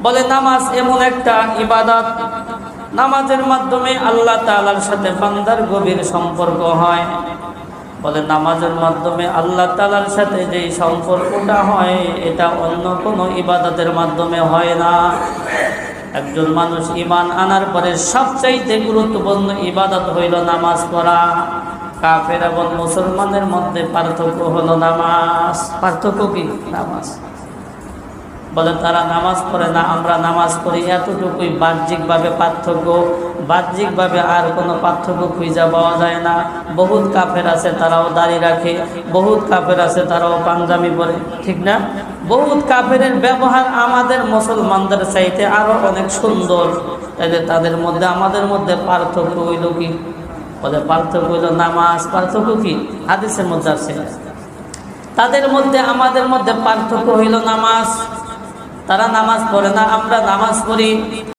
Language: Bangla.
বলে নামাজ এমন একটা ইবাদত, নামাজের মাধ্যমে আল্লাহ তাআলার সাথে বান্দার গভীর সম্পর্ক হয়। বলে নামাজের মাধ্যমে আল্লাহ তাআলার সাথে যেই সম্পর্কটা হয় এটা অন্য কোনো ইবাদতের মাধ্যমে হয় না। একজন মানুষ ঈমান আনার পরে সবচাইতে গুরুত্বপূর্ণ ইবাদত হইল নামাজ পড়া। কাফের এবং মুসলমানের মধ্যে পার্থক্য হলো নামাজ। পার্থক্য কি? নামাজ। বলে তারা নামাজ পড়ে না, আমরা নামাজ পড়ি, এতটুকুই বাহ্যিকভাবে পার্থক্য। বাহ্যিকভাবে আর কোনো পার্থক্য খুঁজে পাওয়া যায় না। বহুত কাফের আছে তারাও দাড়ি রাখে, বহুত কাফের আছে তারাও পাঞ্জাবি পরে, ঠিক না? বহুত কাফের ব্যবহার আমাদের মুসলমানদের চাইতে আরো অনেক সুন্দর। তাইলে তাদের মধ্যে আমাদের মধ্যে পার্থক্য হইল কি? বলে পার্থক্য হইল নামাজ। পার্থক্য কি? হাদিসের মধ্যে আছে। তাদের মধ্যে আমাদের মধ্যে পার্থক্য হইল নামাজ। তারা নামাজ পড়ে না, আমরা নামাজ পড়ি।